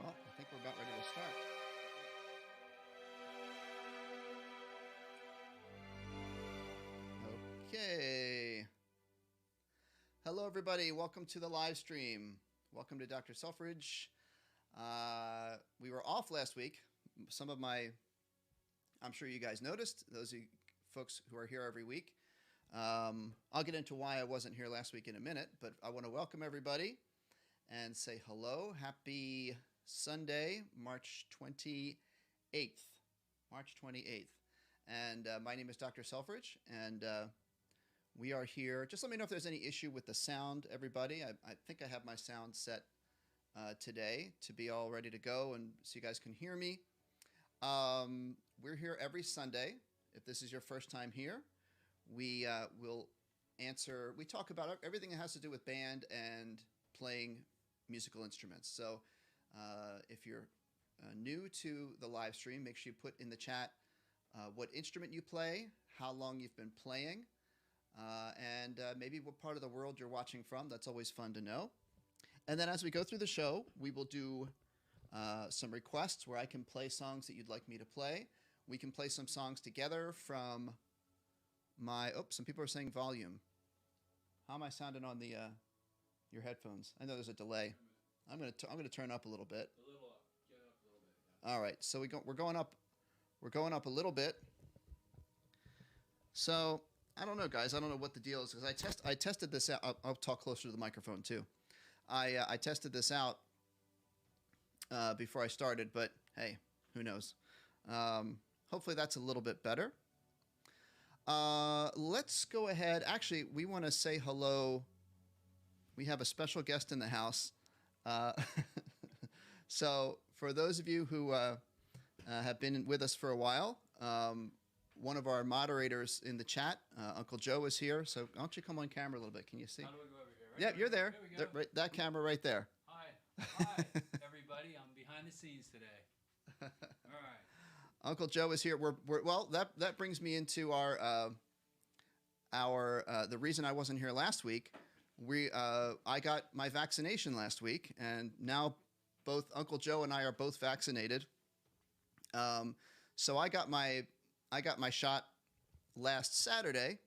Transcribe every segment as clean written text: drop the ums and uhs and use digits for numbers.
Well, I think we're about ready to start. Okay. Hello, everybody. Welcome to the live stream. Welcome to Dr. Selfridge. We were off last week. I'm sure you guys noticed, those of you folks who are here every week. I'll get into why I wasn't here last week in a minute, but I want to welcome everybody and say hello. Happy Sunday, March 28th. March 28th. And my name is Dr. Selfridge, and we are here. Just let me know if there's any issue with the sound, everybody. I think I have my sound set today to be all ready to go and so you guys can hear me. We're here every Sunday. If this is your first time here, we talk about everything that has to do with band and playing musical instruments. So if you're new to the live stream, make sure you put in the chat what instrument you play, how long you've been playing, and maybe what part of the world you're watching from. That's always fun to know. And then as we go through the show, we will do some requests where I can play songs that you'd like me to play. We can play some songs together from my... Oh, some people are saying volume. How am I sounding on the your headphones? I know there's a delay. I'm gonna turn up a little bit. A little up. Get up a little bit. Yeah. All right, so we're going up. We're going up a little bit. So I don't know, guys. I don't know what the deal is because I tested this out. I'll talk closer to the microphone too. I tested this out before I started, but hey, who knows? Hopefully that's a little bit better. Let's go ahead. Actually, we want to say hello. We have a special guest in the house. So for those of you who have been with us for a while, one of our moderators in the chat, Uncle Joe, is here. So why don't you come on camera a little bit? Can you see? How do we go over here? Right Yeah, you're there. There we go. That camera right there. Hi. Hi, everybody. I'm behind the scenes today. All right. Uncle Joe is here. Well, that brings me into our the reason I wasn't here last week. I got my vaccination last week, and now both Uncle Joe and I are both vaccinated. So I got my shot last Saturday,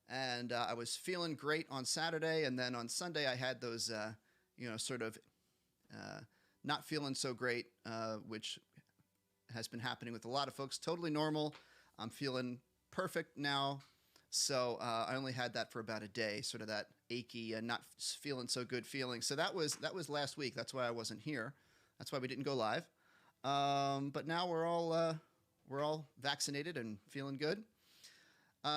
and I was feeling great on Saturday, and then on Sunday I had those sort of not feeling so great, which has been happening with a lot of folks. Totally normal. I'm feeling perfect now. So I only had that for about a day, sort of that achy and not feeling so good feeling. So that was last week. That's why I wasn't here. That's why we didn't go live. But now we're all vaccinated and feeling good.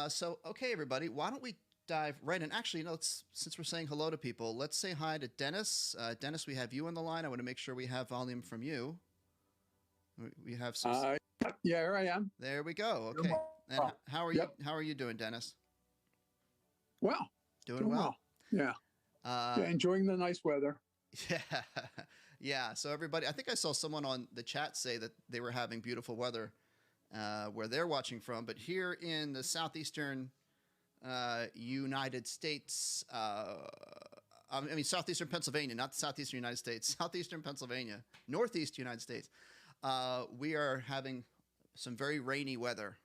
So okay, everybody, why don't we dive right in? Actually, since we're saying hello to people, let's say hi to Dennis. Dennis, we have you on the line. I want to make sure we have volume from you. We have some. Yeah, here I am. There we go. Okay. And how are you? How are you doing, Dennis? Well, doing well. Yeah. Enjoying the nice weather. Yeah. Yeah. So everybody, I think I saw someone on the chat say that they were having beautiful weather where they're watching from, but here in the southeastern United States, southeastern Pennsylvania, not the southeastern United States, southeastern Pennsylvania, northeast United States. We are having some very rainy weather,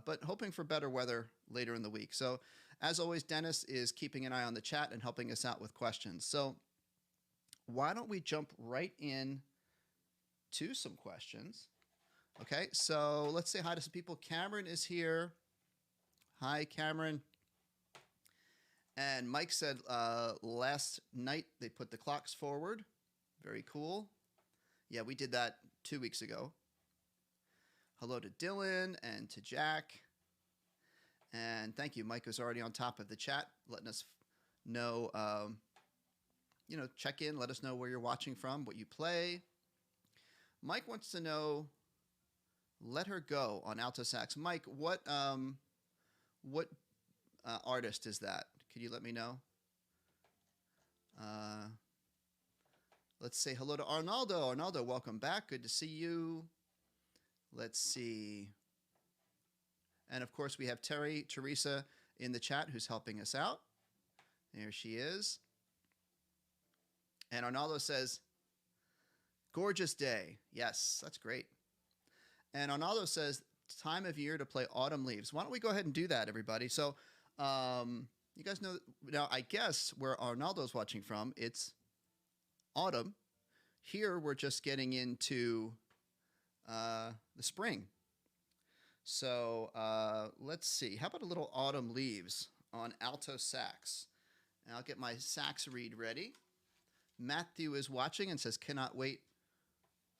but hoping for better weather later in the week. So as always, Dennis is keeping an eye on the chat and helping us out with questions. So why don't we jump right in to some questions? Okay, so let's say hi to some people. Cameron is here. Hi, Cameron. And Mike said last night they put the clocks forward. Very cool. Yeah, we did that 2 weeks ago. Hello to Dylan and to Jacque. And thank you. Mike is already on top of the chat, letting us know, check in, let us know where you're watching from, what you play. Mike wants to know, Let Her Go on Alto Sax. Mike, what artist is that? Could you let me know? Let's say hello to Arnaldo. Arnaldo, welcome back. Good to see you. Let's see. And of course, we have Teresa in the chat who's helping us out. There she is. And Arnaldo says, Gorgeous day. Yes, that's great. And Arnaldo says, time of year to play Autumn Leaves. Why don't we go ahead and do that, everybody? So you guys know, now I guess where Arnaldo's watching from, it's autumn. Here we're just getting into the spring. So let's see. How about a little Autumn Leaves on Alto Sax? And I'll get my sax reed ready. Matthew is watching and says, cannot wait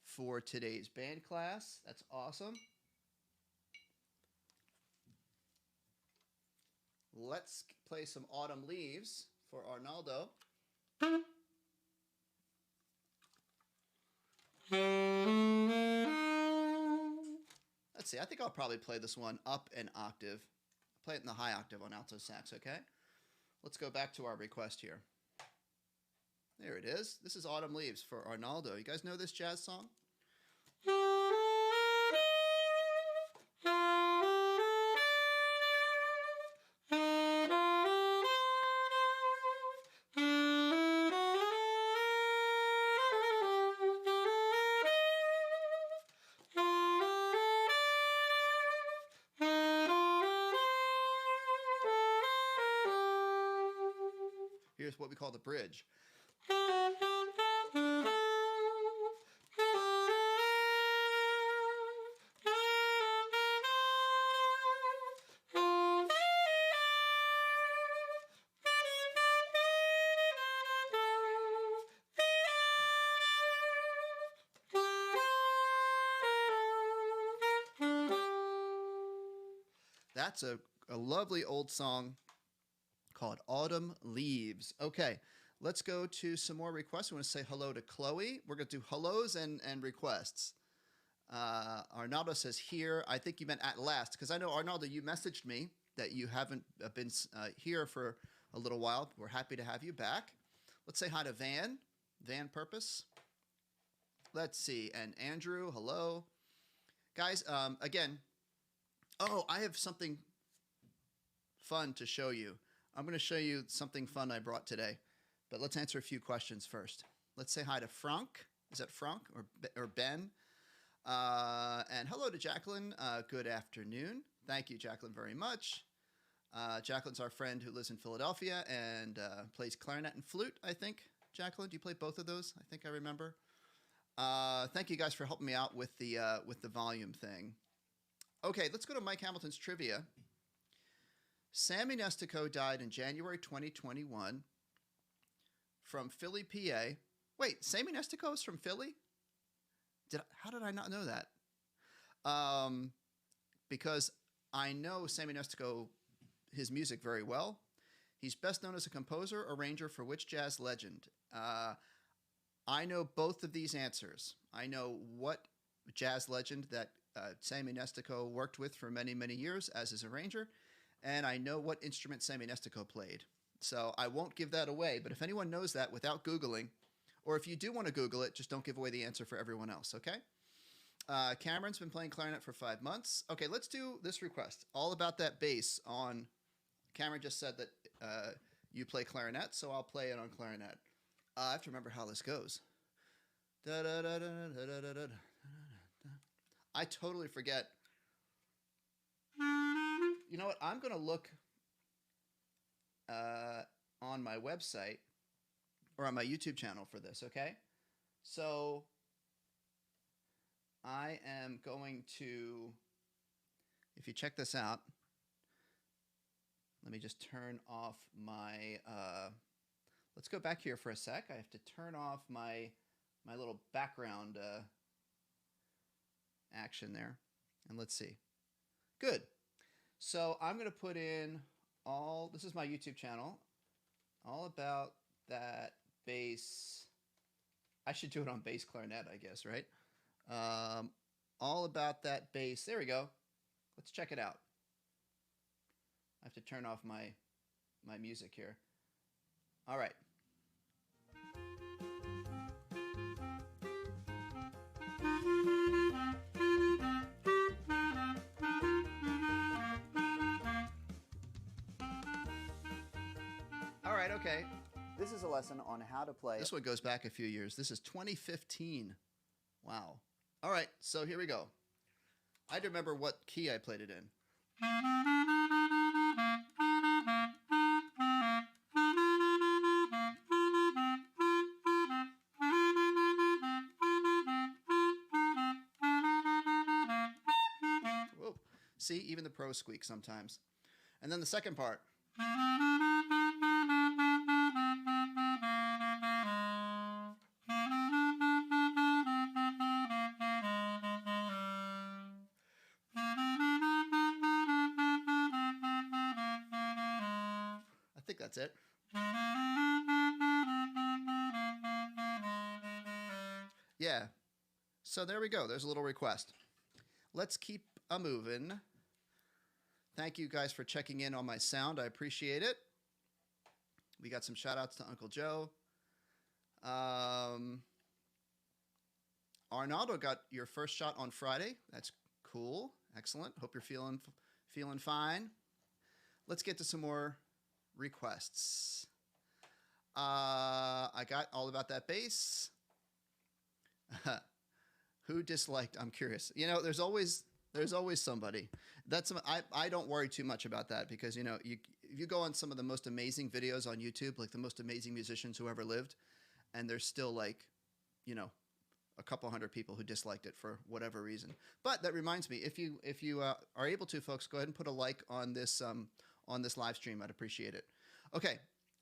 for today's band class. That's awesome. Let's play some Autumn Leaves for Arnaldo. Let's see, I think I'll probably play this one up an octave. Play it in the high octave on alto sax, okay? Let's go back to our request here. There it is. This is Autumn Leaves for Arnaldo. You guys know this jazz song? Here's what we call the bridge. That's a lovely old song called Autumn Leaves. Okay, let's go to some more requests. We want to say hello to Chloe. We're going to do hellos and requests. Arnaldo says here. I think you meant at last, because I know, Arnaldo, you messaged me that you haven't been here for a little while. We're happy to have you back. Let's say hi to Van Purpose. Let's see, and Andrew, hello. Guys, again, I have something fun to show you. I'm going to show you something fun I brought today, but let's answer a few questions first. Let's say hi to Frank. Is that Frank or Ben? And hello to Jacqueline. Good afternoon. Thank you, Jacqueline, very much. Jacqueline's our friend who lives in Philadelphia and plays clarinet and flute, I think. Jacqueline, do you play both of those? I think I remember. Thank you guys for helping me out with the volume thing. Okay, let's go to Mike Hamilton's trivia. Sammy Nestico died in January 2021 from Philly, PA. Wait, Sammy Nestico is from Philly? How did I not know that? Because I know Sammy Nestico, his music very well. He's best known as a composer, arranger for which jazz legend? I know both of these answers. I know what jazz legend that Sammy Nestico worked with for many, many years as his arranger, and I know what instrument Sammy Nestico played. So I won't give that away, but if anyone knows that without Googling, or if you do want to Google it, just don't give away the answer for everyone else, okay? Cameron's been playing clarinet for 5 months. Okay, let's do this request. All about that bass on... Cameron just said that you play clarinet, so I'll play it on clarinet. I have to remember how this goes. I totally forget. You know what? I'm going to look on my website or on my YouTube channel for this, okay? So I am going to, if you check this out, let me just turn off my, let's go back here for a sec. I have to turn off my little background action there. And let's see. Good. So I'm going to put in this is my YouTube channel, all about that bass. I should do it on bass clarinet, I guess, right? All about that bass. There we go. Let's check it out. I have to turn off my music here. All right. All right, okay. This is a lesson on how to play. This one goes back a few years. This is 2015. Wow. All right, so here we go. I had to remember what key I played it in. Whoa. See, even the pros squeak sometimes. And then the second part. I think that's it. Yeah. So there we go. There's a little request. Let's keep a moving. Thank you guys for checking in on my sound. I appreciate it. We got some shout outs to Uncle Joe. Arnaldo got your first shot on Friday. That's cool. Excellent. Hope you're feeling fine. Let's get to some more requests. I got all about that bass. Who disliked? I'm curious. You know, there's always somebody. I don't worry too much about that because if you go on some of the most amazing videos on YouTube, like the most amazing musicians who ever lived, and there's still like, a couple hundred people who disliked it for whatever reason. But that reminds me, if you are able to, folks, go ahead and put a like on this live stream. I'd appreciate it. Okay,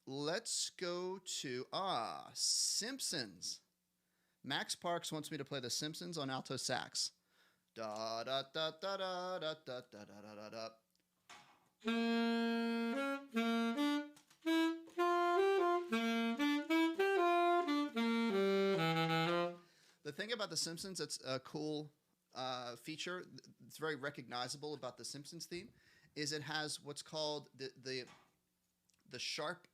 let's go to Simpsons. Max Parks wants me to play the Simpsons on alto sax. Da da da da da da da da da da. The thing about the Simpsons that's a cool feature, it's very recognizable about the Simpsons theme, is it has what's called the sharp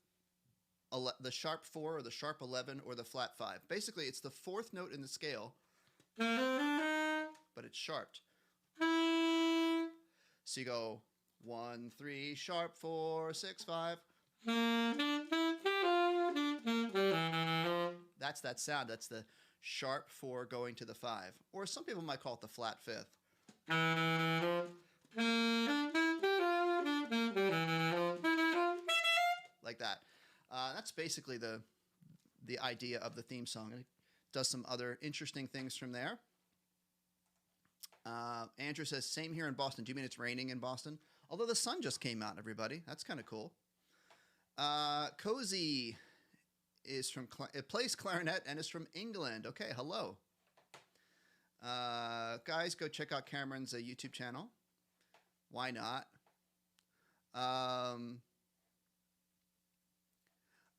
4 or the sharp 11 or the flat 5. Basically, it's the fourth note in the scale, but it's sharped. So you go 1, 3, sharp, 4, 6, 5. That's that sound. That's the sharp 4 going to the 5. Or some people might call it the flat 5th. Like that. That's basically the idea of the theme song. It does some other interesting things from there. Andrew says, same here in Boston. Do you mean it's raining in Boston? Although the sun just came out, everybody. That's kind of cool. Cozy is it plays clarinet and is from England. Okay, hello. Guys, go check out Cameron's YouTube channel. Why not?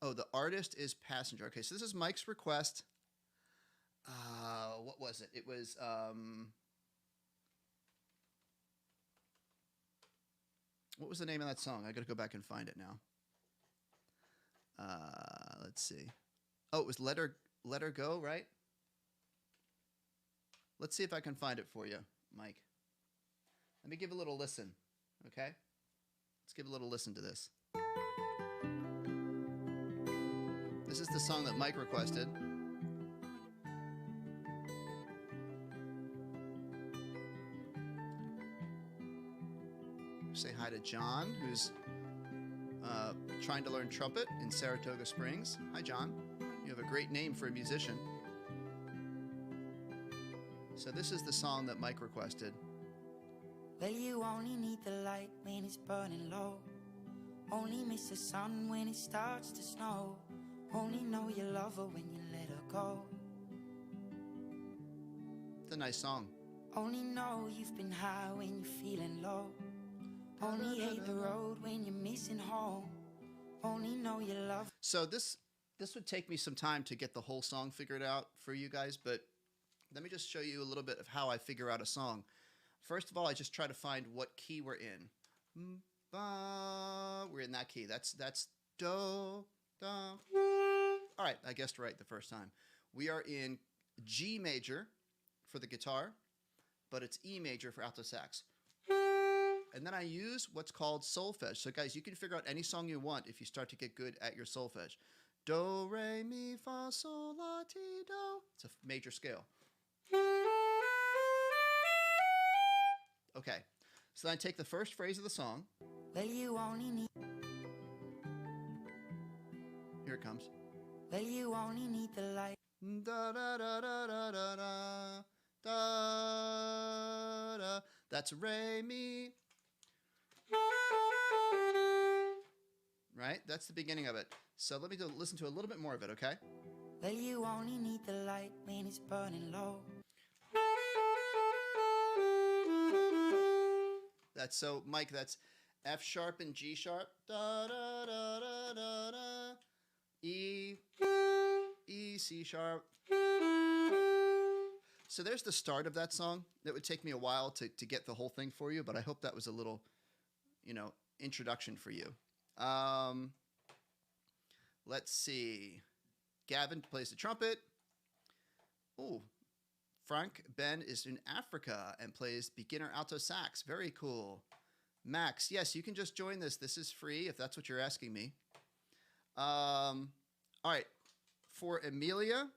The artist is Passenger. Okay, so this is Mike's request. What was it? It was what was the name of that song? I got to go back and find it now. Let's see. Oh, it was Let Her Go, right? Let's see if I can find it for you, Mike. Let me give a little listen, okay? Let's give a little listen to this. This is the song that Mike requested. Say hi to John, who's trying to learn trumpet in Saratoga Springs. Hi, John. You have a great name for a musician. So this is the song that Mike requested. Well, you only need the light when it's burning low. Only miss the sun when it starts to snow. Only know you love her when you let her go. It's a nice song. Only know you've been high when you're feeling low. Only hate the road when you're missing home. Only know you love. So this would take me some time to get the whole song figured out for you guys, but let me just show you a little bit of how I figure out a song. First of all, I just try to find what key we're in. We're in that key. That's do, do. All right, I guessed right the first time. We are in G major for the guitar, but it's E major for alto sax. And then I use what's called solfege. So guys, you can figure out any song you want if you start to get good at your solfege. Do, re, mi, fa, sol, la, ti, do. It's a major scale. Okay. So then I take the first phrase of the song. Well, you only need. Here it comes. Well, you only need the light. Da da da da da da da da da. That's re mi. Right? That's the beginning of it. So let me listen to a little bit more of it, okay? Well, you only need the light when it's burning low. That's so, Mike, that's F sharp and G sharp. Da da da da da da. E, C sharp. So there's the start of that song. That would take me a while to get the whole thing for you, but I hope that was a little, introduction for you. Let's see. Gavin plays the trumpet. Oh, Frank Ben is in Africa and plays beginner alto sax. Very cool. Max, yes, you can just join this. This is free if that's what you're asking me. All right. For Amelia,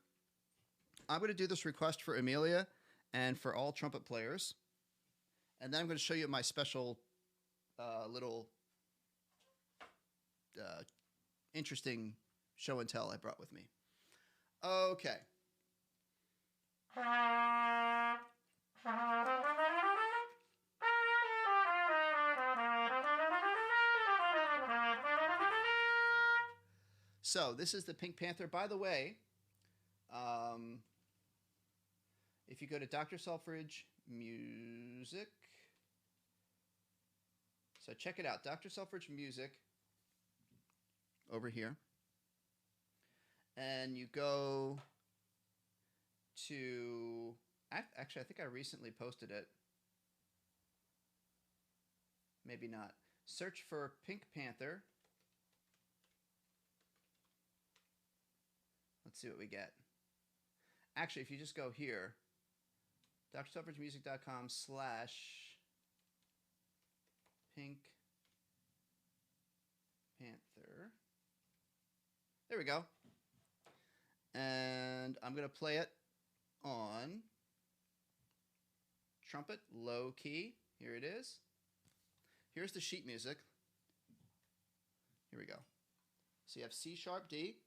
I'm going to do this request for Amelia and for all trumpet players. And then I'm going to show you my special little interesting show and tell I brought with me. Okay. So this is the Pink Panther. By the way, if you go to Dr. Selfridge Music, so check it out, Dr. Selfridge Music over here, and you go to, actually I think I recently posted it, maybe not. Search for Pink Panther. Let's see what we get. Actually, if you just go here, drselfridgemusic.com/Pink Panther. There we go. And I'm going to play it on trumpet, low key. Here it is. Here's the sheet music. Here we go. So you have C sharp, D.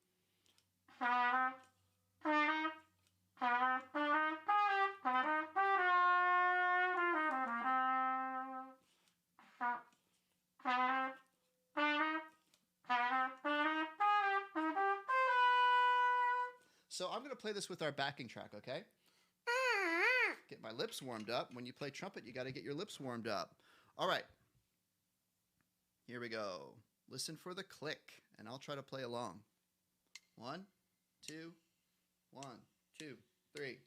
So I'm going to play this with our backing track, okay? Get my lips warmed up. When you play trumpet, you got to get your lips warmed up. All right. Here we go. Listen for the click, and I'll try to play along. 1, 2, 1, 2, 3.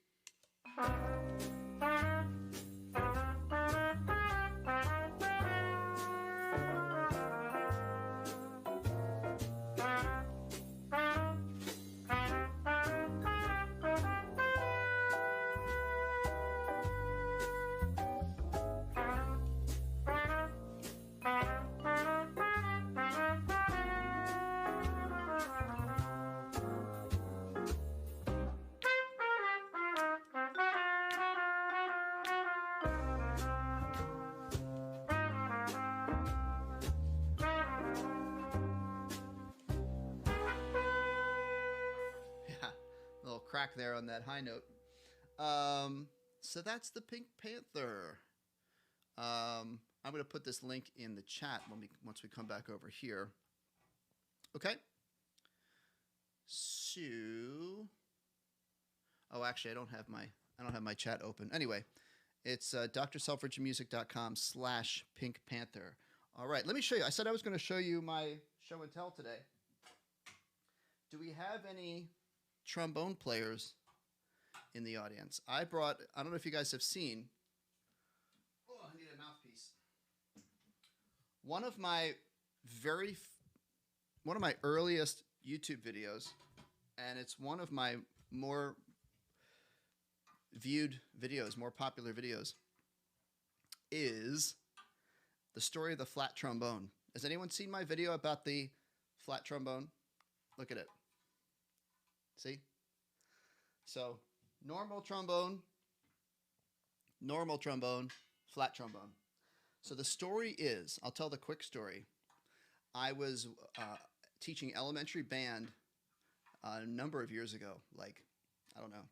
Crack there on that high note. So that's the Pink Panther. I'm going to put this link in the chat once we come back over here. Okay. So, oh, actually, I don't have my chat open. Anyway, it's drselfridgemusic.com/Pink Panther. All right, let me show you. I said I was going to show you my show and tell today. Do we have any trombone players in the audience? I don't know if you guys have seen, I need a mouthpiece. One of my earliest YouTube videos, and it's one of my more viewed videos, more popular videos, is the story of the flat trombone. Has anyone seen my video about the flat trombone? Look at it. See? So, normal trombone, flat trombone. So the story is, I'll tell the quick story. I was teaching elementary band a number of years ago, like, I don't know,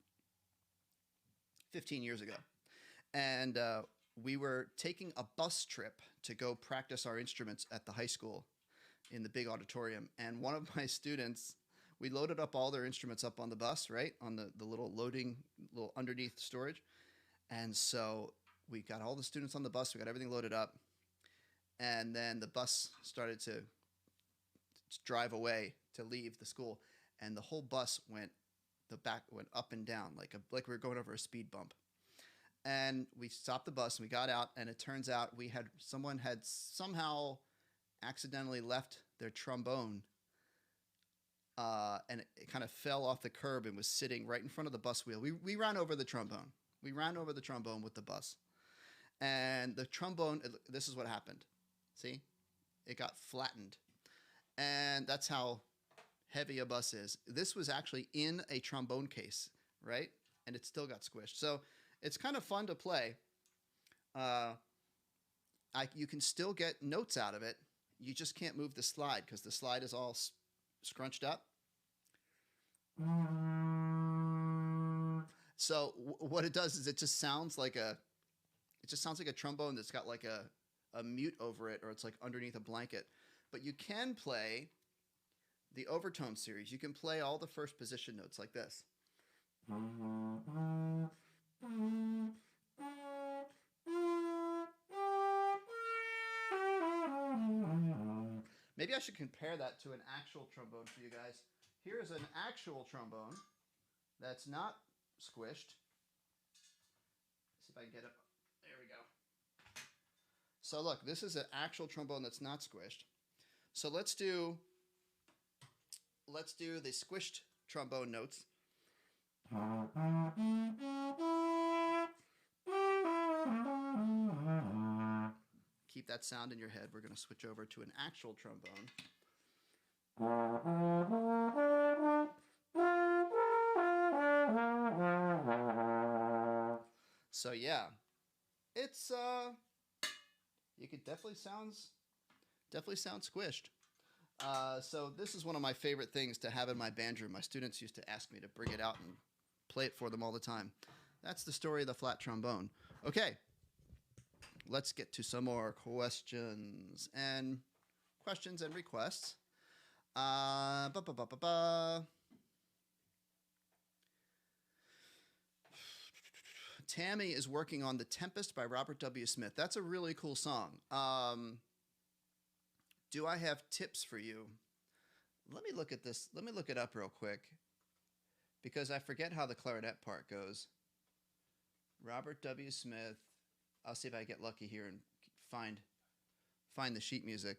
15 years ago. And we were taking a bus trip to go practice our instruments at the high school in the big auditorium. And one of my students, we loaded up all their instruments up on the bus, right? On the little loading, little underneath storage. And so we got all the students on the bus. We got everything loaded up. And then the bus started to drive away to leave the school. And the whole bus the back went up and down like we were going over a speed bump. And we stopped the bus and we got out, and it turns out someone had somehow accidentally left their trombone, and it kind of fell off the curb and was sitting right in front of the bus wheel. We ran over the trombone. We ran over the trombone with the bus. And the trombone, this is what happened. See? It got flattened. And that's how heavy a bus is. This was actually in a trombone case, right? And it still got squished. So it's kind of fun to play. You can still get notes out of it. You just can't move the slide because the slide is all scrunched up. So what it does is it just sounds like a trombone that's got like a mute over it, or it's like underneath a blanket. But you can play the overtone series. You can play all the first position notes like this. Maybe I should compare that to an actual trombone for you guys. Here's an actual trombone that's not squished. Let's see if I can get it. There we go. So look, this is an actual trombone that's not squished. So let's do the squished trombone notes. Keep that sound in your head. We're going to switch over to an actual trombone. So yeah, it's you could definitely sound squished. So this is one of my favorite things to have in my band room. My students used to ask me to bring it out and play it for them all the time. That's the story of the flat trombone. Okay, let's get to some more questions and requests. Tammy is working on The Tempest by Robert W. Smith. That's a really cool song. Do I have tips for you? Let me look at this. Let me look it up real quick because I forget how the clarinet part goes. Robert W. Smith. I'll see if I get lucky here and find the sheet music.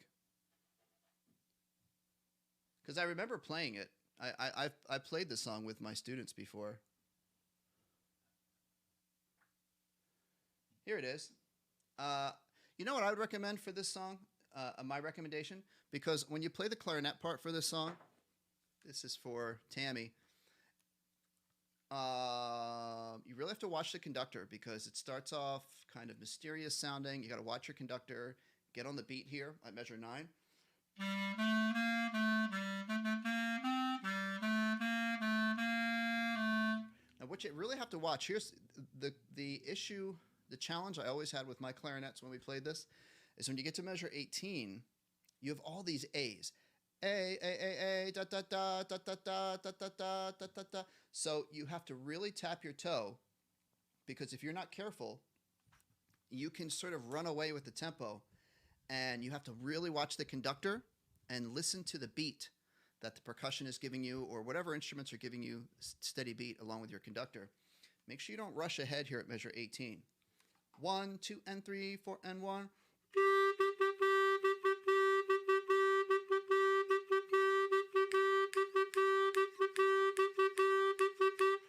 Because I remember playing it. I played the song with my students before. Here it is. You know what I would recommend for this song? My recommendation? Because when you play the clarinet part for this song, this is for Tammy, you really have to watch the conductor because it starts off kind of mysterious sounding. You got to watch your conductor. Get on the beat here at measure 9. Now, what you really have to watch, here's the issue, the challenge I always had with my clarinets when we played this, is when you get to measure 18, you have all these A's. A, da, da, da, da, da, da, da, da, da, da, da, da. So you have to really tap your toe because if you're not careful, you can sort of run away with the tempo, and you have to really watch the conductor and listen to the beat that the percussion is giving you or whatever instruments are giving you steady beat along with your conductor. Make sure you don't rush ahead here at measure 18. 1, 2, and 3, 4, and 1.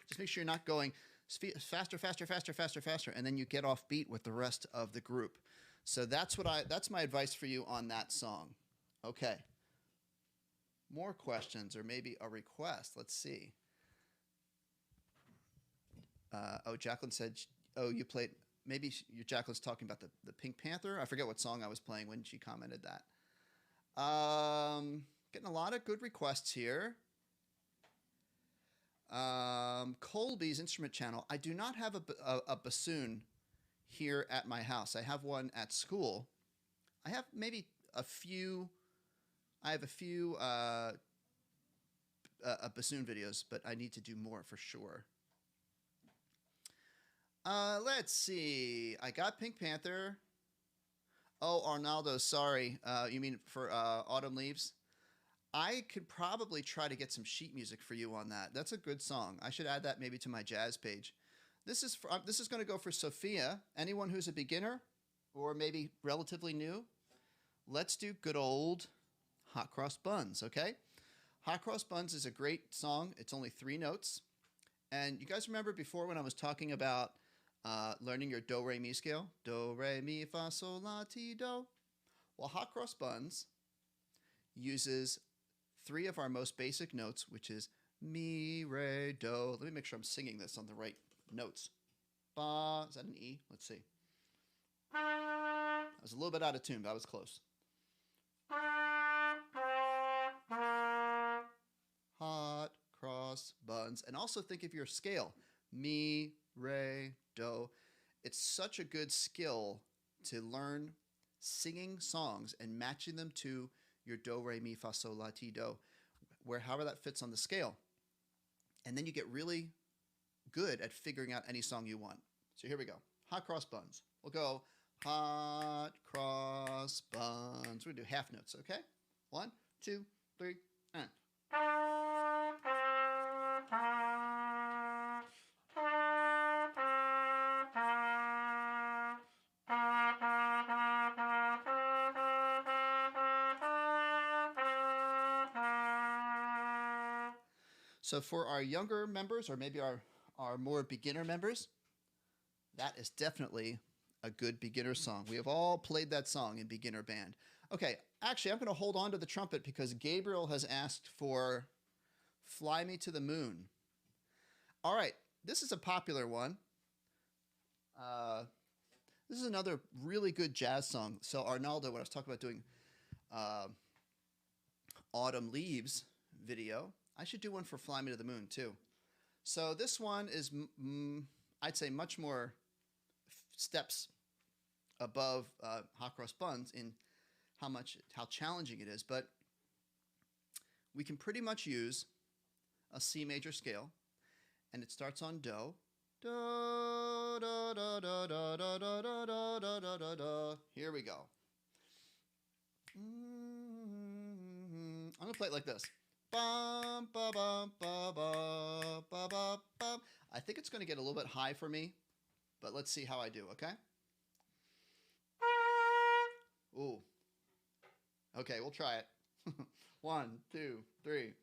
Just make sure you're not going faster, faster, faster, faster, faster, and then you get off beat with the rest of the group. So that's my advice for you on that song. Okay. More questions or maybe a request. Let's see. Jacqueline said, you played maybe Jacqueline's talking about the Pink Panther. I forget what song I was playing when she commented that. Getting a lot of good requests here. Colby's instrument channel. I do not have a bassoon here at my house. I have one at school. I have maybe a few. I have a few bassoon videos, but I need to do more for sure. Let's see. I got Pink Panther. Oh, Arnaldo, sorry. You mean for Autumn Leaves? I could probably try to get some sheet music for you on that. That's a good song. I should add that maybe to my jazz page. This is going to go for Sophia. Anyone who's a beginner or maybe relatively new, let's do good old Hot Cross Buns, okay? Hot Cross Buns is a great song. It's only 3 notes. And you guys remember before when I was talking about learning your do, re, mi scale? Do, re, mi, fa, sol, la, ti, do. Well, Hot Cross Buns uses 3 of our most basic notes, which is mi, re, do. Let me make sure I'm singing this on the right notes. Ba, is that an E? Let's see. I was a little bit out of tune, but I was close. Hot Cross Buns. And also think of your scale. Mi, re, do. It's such a good skill to learn singing songs and matching them to your do, re, mi, fa, sol, la, ti, do, however that fits on the scale. And then you get really good at figuring out any song you want. So here we go. Hot Cross Buns. We'll go Hot Cross Buns. We're going to do half notes, okay? 1, 2, 3, and. So for our younger members, or maybe our more beginner members, that is definitely a good beginner song. We have all played that song in beginner band. Okay, actually, I'm going to hold on to the trumpet because Gabriel has asked for Fly Me to the Moon. All right, this is a popular one. This is another really good jazz song. So Arnaldo, when I was talking about doing Autumn Leaves video, I should do one for Fly Me to the Moon too. So this one is, I'd say, much more steps above Hot Cross Buns in how challenging it is, but we can pretty much use a C major scale, and it starts on Do. Do, do, do, do, do, do, do, do, do, do, do, do. Here we go. I'm gonna play it like this. Bum, ba, bum, ba, ba, ba, ba, bum. I think it's going to get a little bit high for me, but let's see how I do, okay? Ooh. Okay, we'll try it. 1, 2, 3.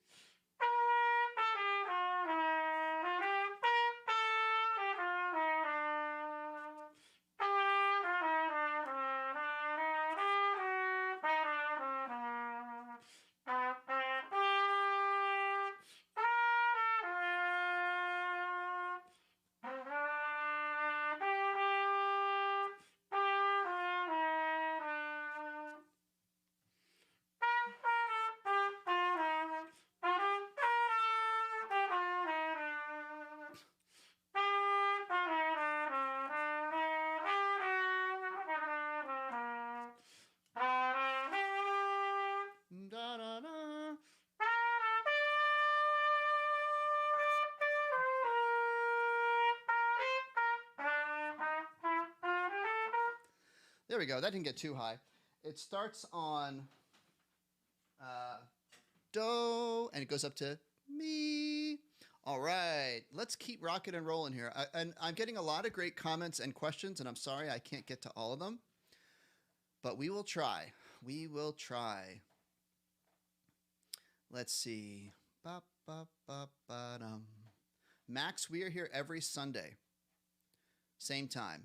There we go. That didn't get too high. It starts on Do, and it goes up to Mi. All right. Let's keep rocking and rolling here. And I'm getting a lot of great comments and questions, and I'm sorry I can't get to all of them. But we will try. We will try. Let's see. Ba, ba, ba, ba, dum. Max, we are here every Sunday. Same time.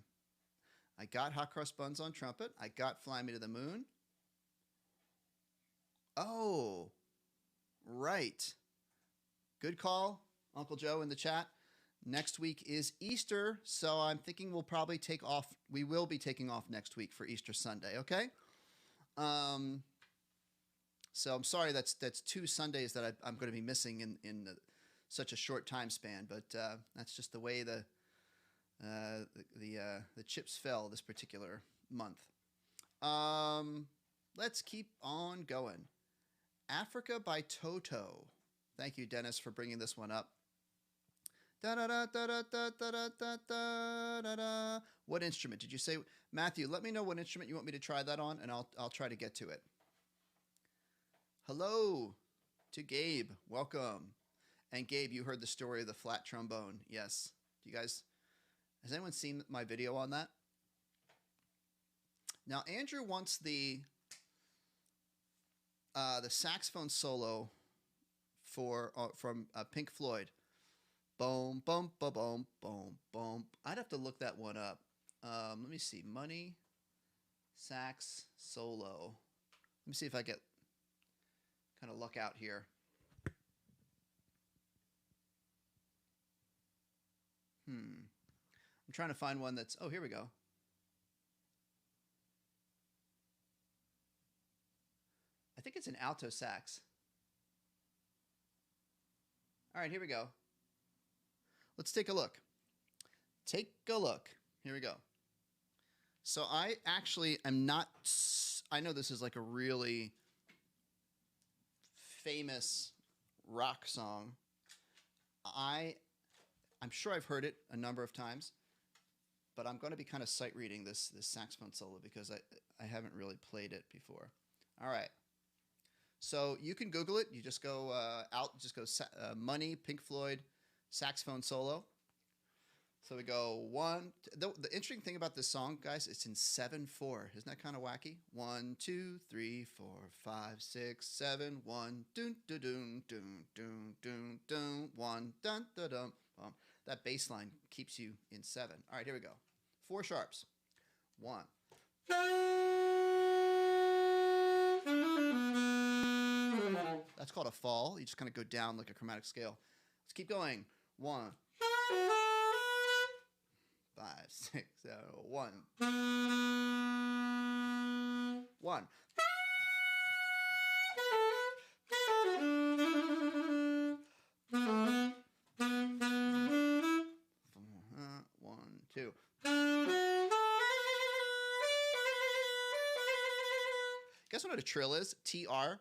I got Hot Cross Buns on trumpet. I got Fly Me to the Moon. Oh, right. Good call, Uncle Joe in the chat. Next week is Easter, so I'm thinking we'll probably take off. We will be taking off next week for Easter Sunday, okay? So I'm sorry that's 2 Sundays that I'm going to be missing in such a short time span, but that's just the way the chips fell this particular month. Let's keep on going. Africa by Toto. Thank you, Dennis, for bringing this one up. What instrument did you say? Matthew, let me know what instrument you want me to try that on, and I'll try to get to it. Hello to Gabe. Welcome. And Gabe, you heard the story of the flat trombone. Yes. Do you guys, has anyone seen my video on that? Now, Andrew wants the saxophone solo from Pink Floyd. Boom, boom, boom, boom, boom, boom. I'd have to look that one up. Let me see. Money, sax, solo. Let me see if I get kind of luck out here. I'm trying to find one that's... Oh, here we go. I think it's an alto sax. All right, here we go. Let's take a look. Take a look. Here we go. So I actually am not... I know this is like a really famous rock song. I'm sure I've heard it a number of times, but I'm going to be kind of sight reading this saxophone solo because I haven't really played it before. All right. So you can Google it. You just go Money, Pink Floyd, saxophone solo. So we go 1. The interesting thing about this song, guys, it's in 7/4. Isn't that kind of wacky? 1, 2, 3, 4, 5, 6, 7. 1, dun dun dun dun dun dun dun. 1, dun dun dun. That bass line keeps you in 7. All right, here we go. 4 sharps. 1. That's called a fall. You just kind of go down like a chromatic scale. Let's keep going. 1. 5, 6, 7, 1. 1. 1, 2. Guess what a trill is? TR.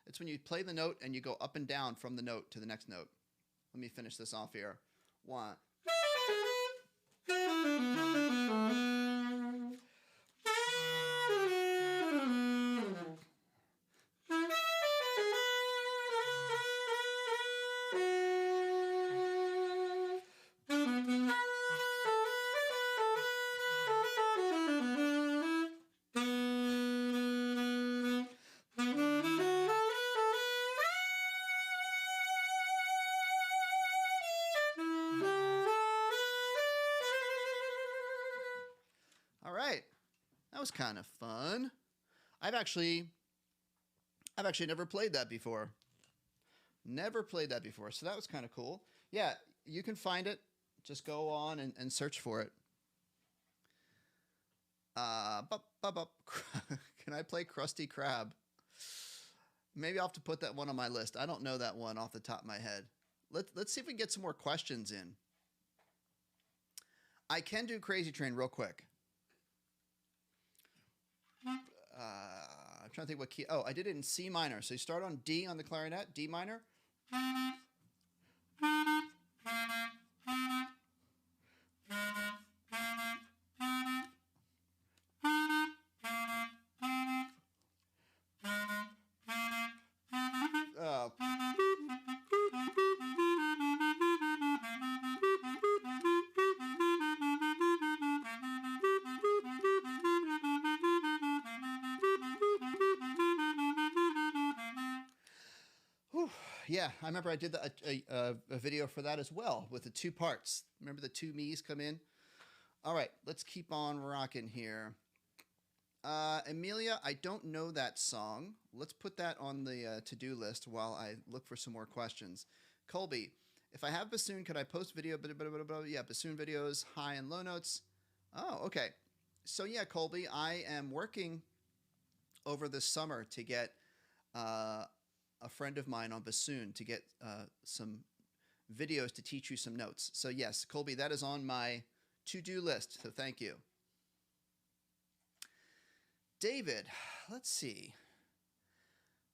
It's when you play the note and you go up and down from the note to the next note. Let me finish this off here. 1. That was kind of fun. I've actually never played that before. Never played that before, so that was kind of cool. Yeah, you can find it. Just go on and search for it. Can I play Krusty Krab? Maybe I'll have to put that one on my list. I don't know that one off the top of my head. Let's see if we can get some more questions in. I can do Crazy Train real quick. I'm trying to think what key. Oh, I did it in C minor. So you start on D on the clarinet, D minor. Yeah, I remember I did a video for that as well with the 2 parts. Remember the 2 me's come in? All right, let's keep on rocking here. Amelia, I don't know that song. Let's put that on the to-do list while I look for some more questions. Colby, If I have bassoon, could I post video? Yeah, bassoon videos, high and low notes. Oh, okay. So yeah, Colby, I am working over the summer to get a friend of mine on bassoon to get some videos to teach you some notes. So yes, Colby, that is on my to-do list. So thank you. David, let's see.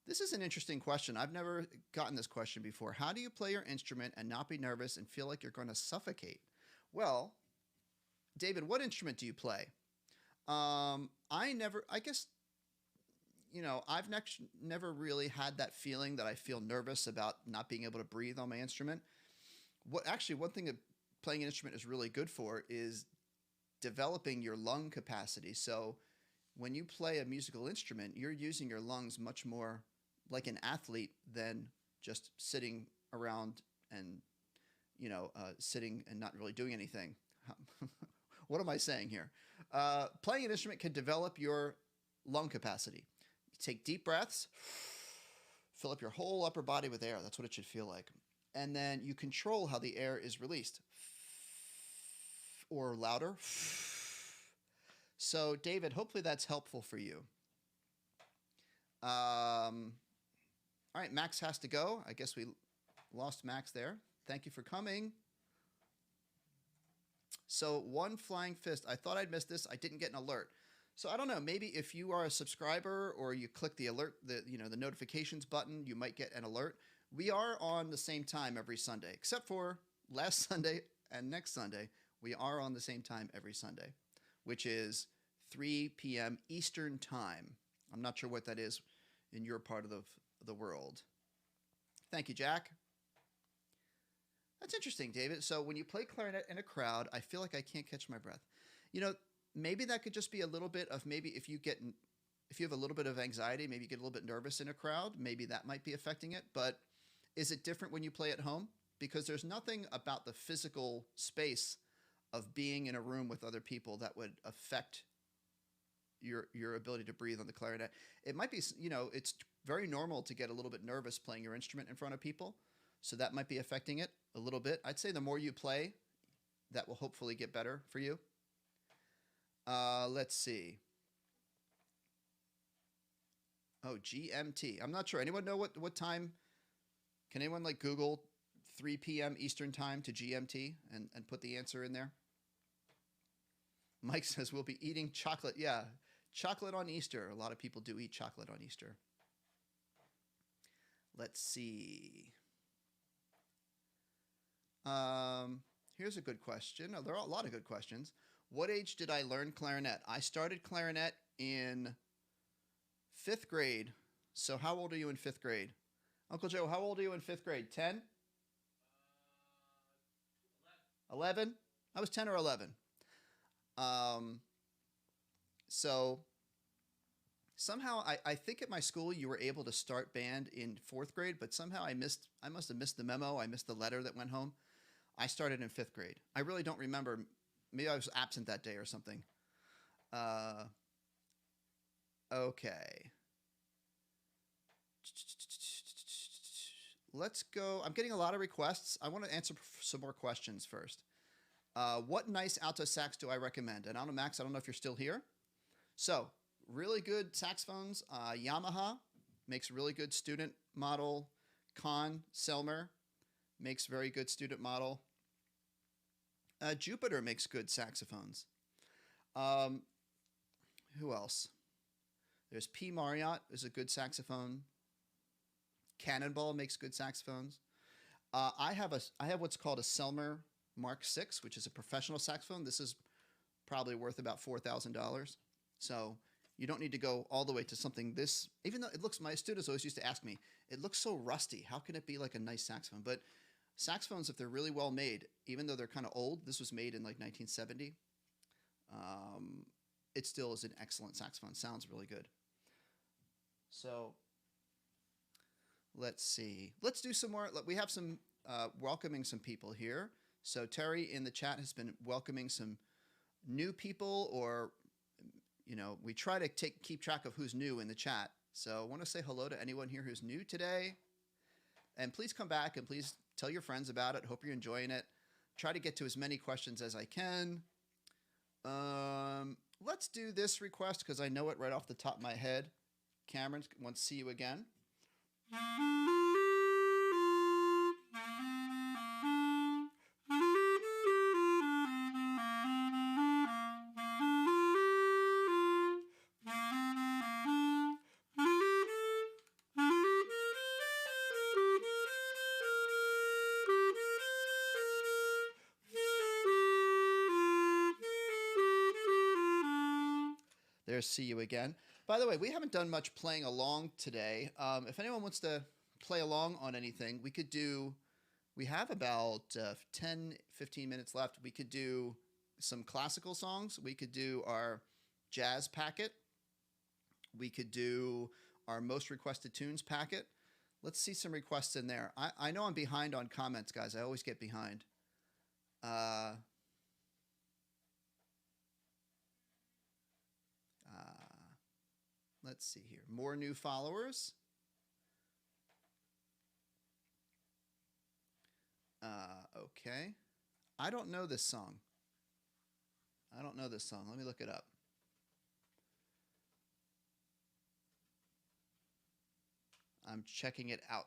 This is an interesting question. I've never gotten this question before. How do you play your instrument and not be nervous and feel like you're going to suffocate? Well, David, what instrument do you play? I guess, you know, I've never really had that feeling that I feel nervous about not being able to breathe on my instrument. One thing that playing an instrument is really good for is developing your lung capacity. So when you play a musical instrument, you're using your lungs much more like an athlete than just sitting around and, you know, sitting and not really doing anything. What am I saying here? Playing an instrument can develop your lung capacity. You take deep breaths, fill up your whole upper body with air. That's what it should feel like. And then you control how the air is released. Or louder. So, David, hopefully that's helpful for you. All right, Max has to go. I guess we lost Max there. Thank you for coming. So, one flying fist. I thought I'd missed this. I didn't get an alert. So, I don't know. Maybe if you are a subscriber or you click the alert, the notifications button, you might get an alert. We are on the same time every Sunday, except for last Sunday and next Sunday. We are on the same time every Sunday, which is 3 p.m. Eastern Time. I'm not sure what that is in your part of the world. Thank you, Jacque. That's interesting, David. So when you play clarinet in a crowd, I feel like I can't catch my breath. You know, maybe that could just be a little bit of maybe if you have a little bit of anxiety, maybe you get a little bit nervous in a crowd, maybe that might be affecting it. But is it different when you play at home? Because there's nothing about the physical space of being in a room with other people that would affect your ability to breathe on the clarinet. It might be, you know, it's very normal to get a little bit nervous playing your instrument in front of people. So that might be affecting it a little bit. I'd say the more you play, that will hopefully get better for you. Let's see. Oh, GMT. I'm not sure. Anyone know what time? Can anyone like Google 3 p.m. Eastern Time to GMT and put the answer in there? Mike says we'll be eating chocolate. Yeah, chocolate on Easter. A lot of people do eat chocolate on Easter. Let's see. Here's a good question. Oh, there are a lot of good questions. What age did I learn clarinet? I started clarinet in 5th grade. So how old are you in 5th grade? Uncle Joe, how old are you in 5th grade? 10? 11? I was 10 or 11. So somehow I think at my school you were able to start band in 4th grade, but somehow I must have missed the memo. I missed the letter that went home. I started in 5th grade. I really don't remember. Maybe I was absent that day or something. Okay. Let's go. I'm getting a lot of requests. I want to answer some more questions first. What nice alto sax do I recommend? And I don't know, Max, I don't know if you're still here. So, really good saxophones. Yamaha makes really good student model. Selmer makes very good student model. Jupiter makes good saxophones. Who else? There's P Marriott is a good saxophone. Cannonball makes good saxophones. I have what's called a Selmer Mark VI, which is a professional saxophone. This is probably worth about $4,000. So you don't need to go all the way to something this, even though it looks, my students always used to ask me, it looks so rusty. How can it be like a nice saxophone? But saxophones, if they're really well made, even though they're kind of old, this was made in like 1970, it still is an excellent saxophone. Sounds really good. So let's see. Let's do some more. We have some welcoming some people here. So Terry in the chat has been welcoming some new people, or, you know, we try to keep track of who's new in the chat. So I want to say hello to anyone here who's new today. And please come back and please Tell your friends about it. Hope you're enjoying it. Try to get to as many questions as I can. Let's do this request because I know it right off the top of my head. Cameron wants to see you again. There's See You Again. By the way, we haven't done much playing along today. If anyone wants to play along on anything, we have about 10, 15 minutes left. We could do some classical songs. We could do our jazz packet. We could do our most requested tunes packet. Let's see some requests in there. I know I'm behind on comments, guys. I always get behind. Let's see here. More new followers. Okay. I don't know this song. Let me look it up. I'm checking it out.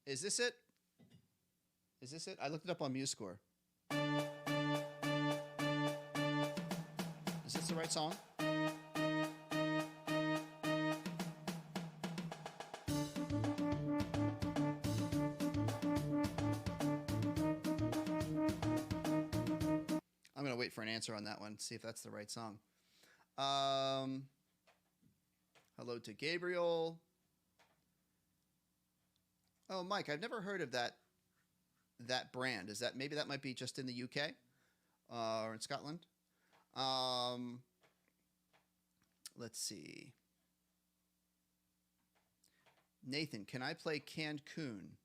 Is this it? I looked it up on MuseScore. Is this the right song? I'm going to wait for an answer on that one, see if that's the right song. Hello to Gabriel. Oh, Mike, I've never heard of that brand. Maybe that might be just in the UK or in Scotland? Let's see. Nathan, can I play Cancun?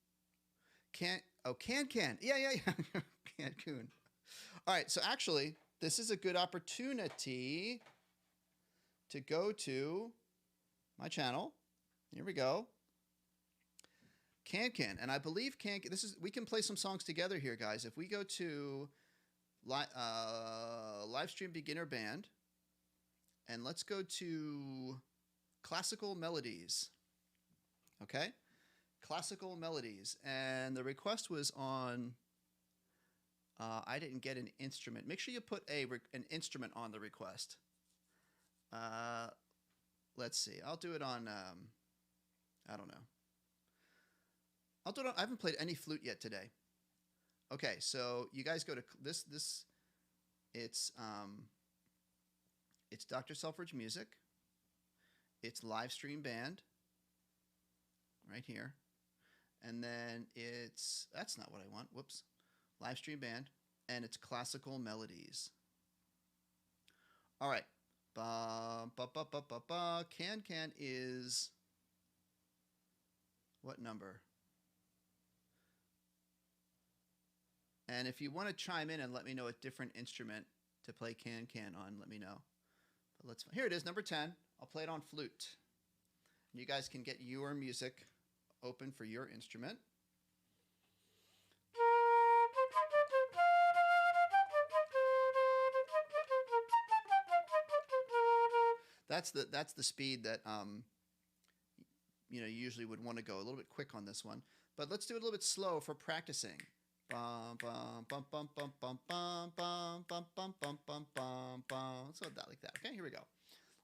Can. Yeah. Cancun. All right, so actually, this is a good opportunity to go to my channel. Here we go. Can, and I believe we can play some songs together here, guys. If we go to live stream beginner band, and let's go to classical melodies. Okay, classical melodies, and the request was on. I didn't get an instrument. Make sure you put an instrument on the request. Let's see. I'll do it on. I don't know. I haven't played any flute yet today. Okay, so you guys go to this. It's Dr. Selfridge Music. It's live stream band. Right here, and then that's not what I want. Whoops, live stream band, and it's classical melodies. All right, Can is what number? And if you want to chime in and let me know a different instrument to play Can on, let me know. But here it is, number 10. I'll play it on flute. And you guys can get your music open for your instrument. That's the speed that you usually would want to go a little bit quick on this one. But let's do it a little bit slow for practicing. Bum bum bum bum bum bum bum bum bum bum bum bum bum bum. So that like that. Okay, here we go.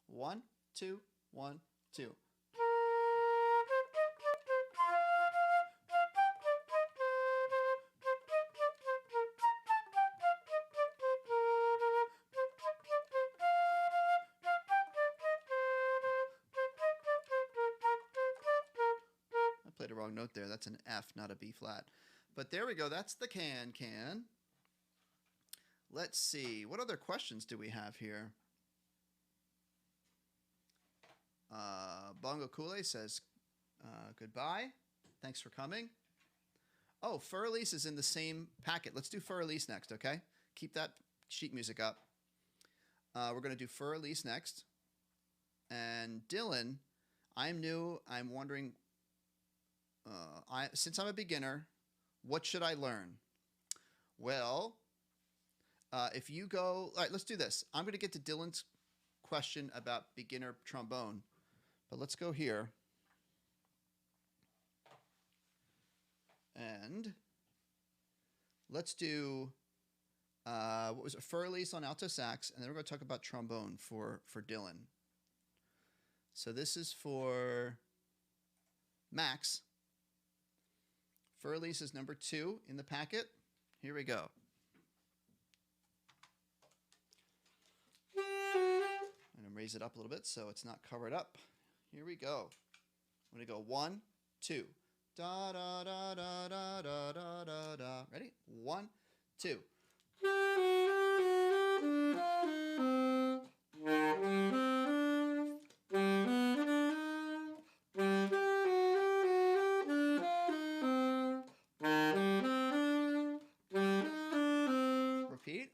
1, 2, 1, 2. I played a wrong note there. That's an F, not a B flat. But there we go. That's the can. Let's see. What other questions do we have here? Bongo Kule says, goodbye. Thanks for coming. Oh, Fur Elise is in the same packet. Let's do Fur Elise next, okay? Keep that sheet music up. We're going to do Fur Elise next. And Dylan, I'm new. I'm wondering, since I'm a beginner, what should I learn? Well, if you go, all right, let's do this. I'm going to get to Dylan's question about beginner trombone, but let's go here. And let's do, what was it, Elise on alto sax, and then we're going to talk about trombone for Dylan. So this is for Max. Elise is number 2 in the packet. Here we go. I'm going to raise it up a little bit so it's not covered up. Here we go. I'm going to go 1, 2. Da da da da da da da da da. Ready? 1, 2. Repeat.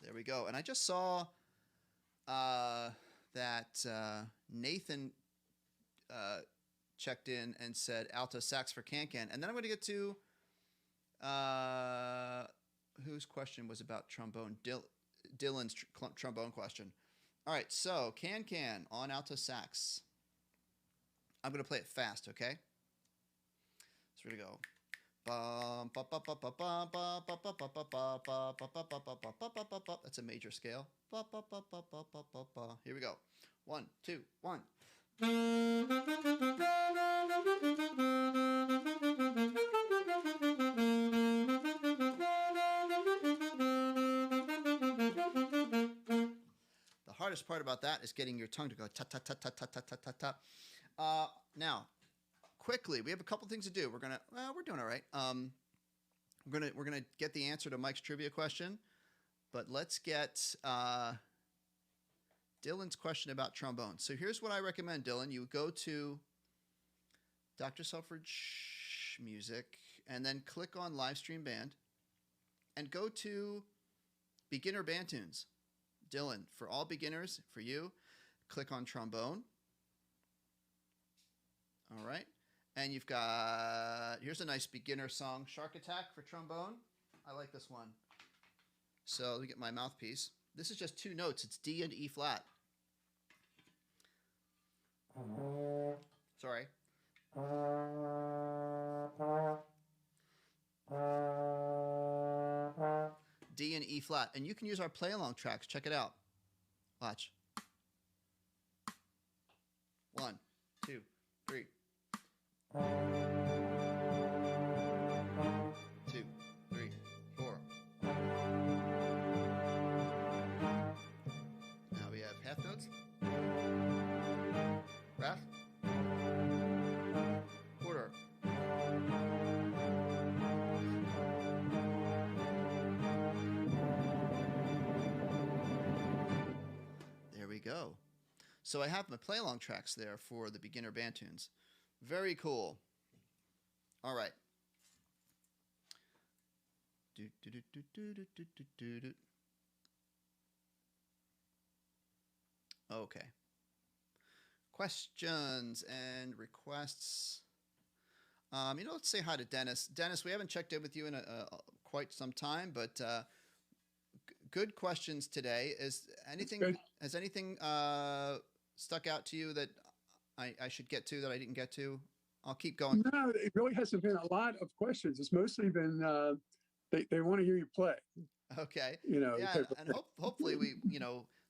There we go. And I just saw that Nathan checked in and said alto sax for can-can. And then I'm going to get to whose question was about trombone? Dylan's trombone question. All right, so can-can on alto sax. I'm going to play it fast, okay? So we're going to go. That's a major scale. Here we go. 1, 2, 1. The hardest part about that is getting your tongue to go ta ta ta ta ta ta ta ta ta. Now, quickly, we have a couple things to do. We're doing all right. We're gonna get the answer to Mike's trivia question, but let's get Dylan's question about trombone. So here's what I recommend, Dylan. You go to Dr. Selfridge Music and then click on Live Stream Band and go to Beginner Band Tunes. Dylan, for all beginners, for you, click on trombone. All right. And you've got, here's a nice beginner song, Shark Attack for trombone. I like this one. So let me get my mouthpiece. This is just 2 notes. It's D and E flat. Sorry. D and E flat. And you can use our play along tracks. Check it out. Watch. 1, 2, 3. 2, 3, 4. Now we have half notes. Raf. Quarter. There we go. So I have my play along tracks there for the beginner band tunes. Very cool. All right. Okay. Questions and requests. Let's say hi to Dennis. Dennis, we haven't checked in with you in quite some time, but good questions today. Has anything stuck out to you that I should get to that I didn't get to? I'll keep going. No, it really hasn't been a lot of questions. It's mostly been they want to hear you play. Okay. Yeah, and hopefully we,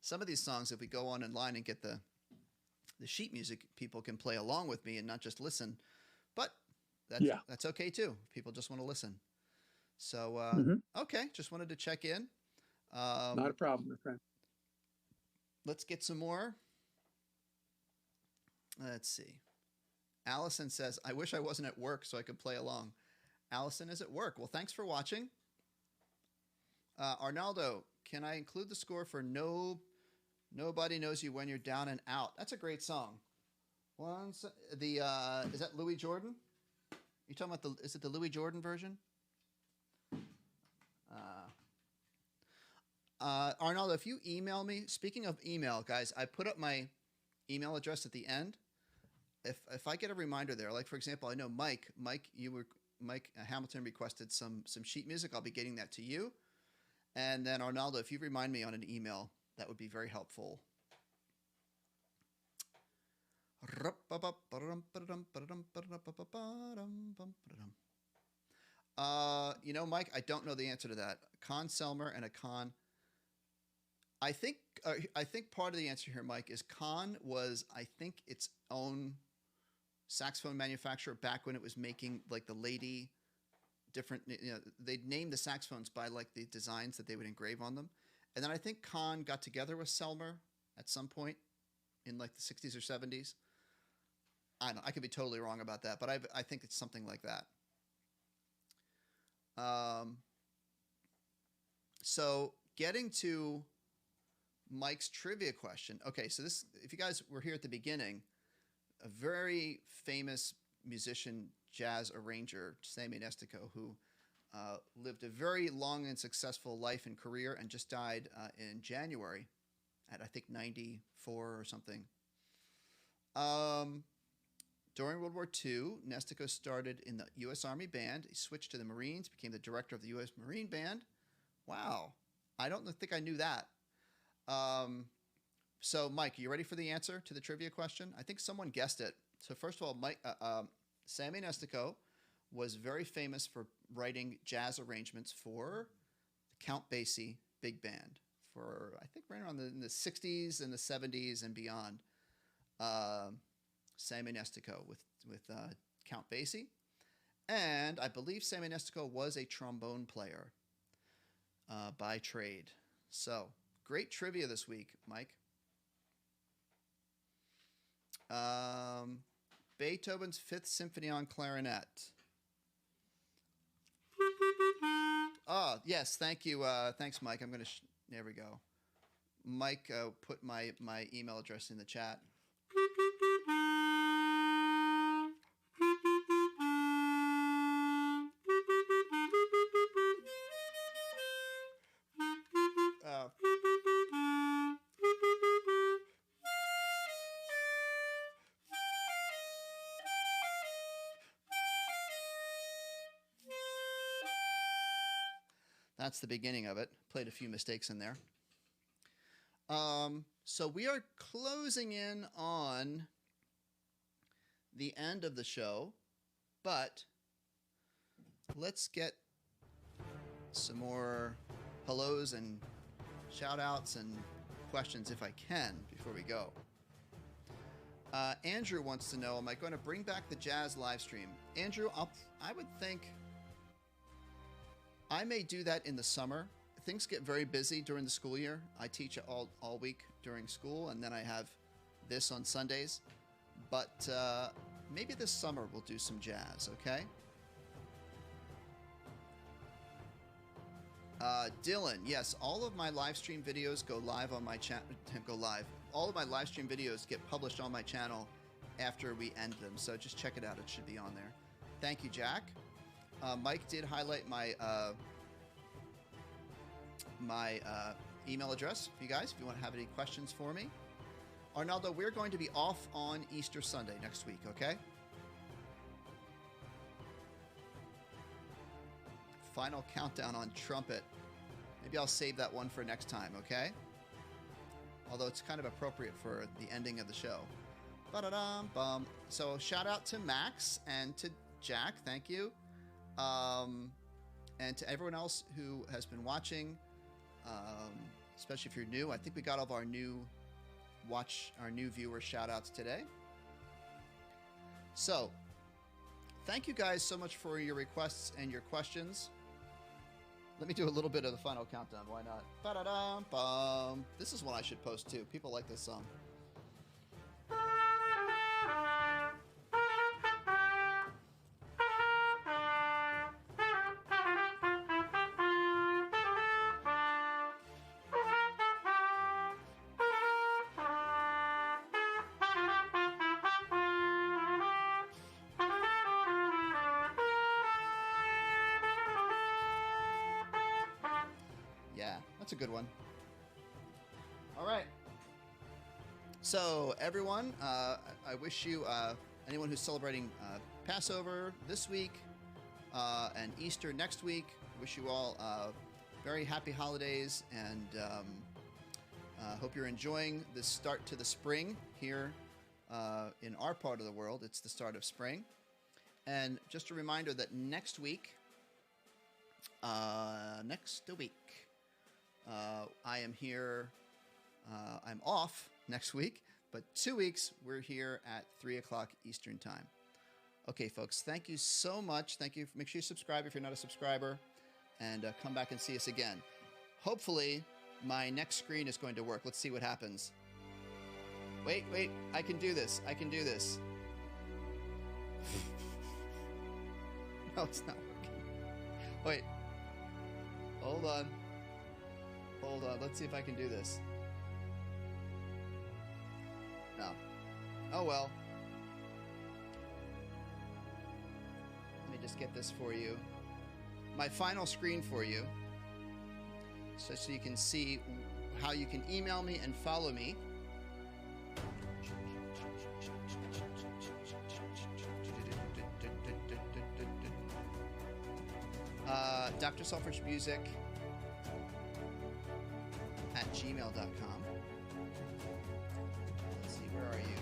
some of these songs, if we go online and get the sheet music, people can play along with me and not just listen. But that's okay too. People just want to listen. So okay, just wanted to check in. Not a problem, my friend. Let's get some more. Let's see. Allison says, I wish I wasn't at work so I could play along. Allison is at work. Well, thanks for watching. Arnaldo, can I include the score for No Nobody Knows You When You're Down and Out. That's a great song. Is that Louis Jordan? You talking about is it the Louis Jordan version? Arnaldo, if you email me, speaking of email, guys, I put up my email address at the end. If I get a reminder there, like for example, I know Mike Hamilton requested some sheet music. I'll be getting that to you. And then Arnaldo, if you remind me on an email, that would be very helpful. Mike, I don't know the answer to that. Con Selmer and a Con. I think part of the answer here, Mike, is Con was, I think, its own saxophone manufacturer back when it was making like the lady different, they'd name the saxophones by like the designs that they would engrave on them. And then I think Con got together with Selmer at some point in like the 60s or 70s. I don't know. I could be totally wrong about that, but I think it's something like that. So getting to Mike's trivia question. Okay, so this, if you guys were here at the beginning, a very famous musician, jazz arranger, Sammy Nestico, who lived a very long and successful life and career and just died in January at, I think, 94 or something. During World War II, Nestico started in the U.S. Army Band. He switched to the Marines, became the director of the U.S. Marine Band. Wow. I don't think I knew that. So, Mike, are you ready for the answer to the trivia question? I think someone guessed it. So, first of all, Sammy Nestico was very famous for writing jazz arrangements for the Count Basie Big Band for, I think, right around in the 60s and the 70s and beyond. Sammy Nestico with Count Basie. And I believe Sammy Nestico was a trombone player by trade. So, great trivia this week, Mike. Beethoven's Fifth Symphony on clarinet. Oh, yes, thank you. Thanks, Mike. I'm going to, there we go. Mike put my email address in the chat. That's the beginning of it. Played a few mistakes in there. So we are closing in on the end of the show, but let's get some more hellos and shout outs and questions if I can before we go. Andrew wants to know, am I going to bring back the jazz live stream? Andrew, I would think I may do that in the summer. Things get very busy during the school year. I teach all week during school, and then I have this on Sundays. But maybe this summer we'll do some jazz, okay? Dylan, yes, all of my live stream videos go live on my channel. Go live. All of my live stream videos get published on my channel after we end them. So just check it out. It should be on there. Thank you, Jacque. Mike did highlight my email address for you guys if you want to have any questions for me. Arnaldo, we're going to be off on Easter Sunday next week, okay? Final countdown on trumpet. Maybe I'll save that one for next time, okay? Although it's kind of appropriate for the ending of the show. Ba-da-dum-bum. So shout out to Max and to Jacque, thank you. And to everyone else who has been watching, especially if you're new. I think we got all of our new viewer shout outs today. So thank you guys so much for your requests and your questions. Let me do a little bit of the final countdown. Why not? Ba-da-dum-bum. This is one I should post too. People like this song. a good one. All right. So, everyone, I wish you, anyone who's celebrating Passover this week and Easter next week, wish you all very happy holidays, and hope you're enjoying this start to the spring here in our part of the world. It's the start of spring. And just a reminder that next week, I am here, I'm off next week, but 2 weeks we're here at 3 o'clock Eastern Time. Okay, folks, thank you so much. Thank you. Make sure you subscribe if you're not a subscriber, and come back and see us again. Hopefully, my next screen is going to work. Let's see what happens. Wait, I can do this. I can do this. No, it's not working. Wait. Hold on. Hold on. Let's see if I can do this. No. Oh, well. Let me just get this for you. My final screen for you. So you can see how you can email me and follow me. Dr. Selfridge Music at gmail.com. Let's see, where are you?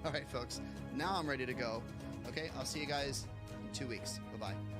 All right, folks. Now I'm ready to go. Okay, I'll see you guys in 2 weeks. Bye-bye.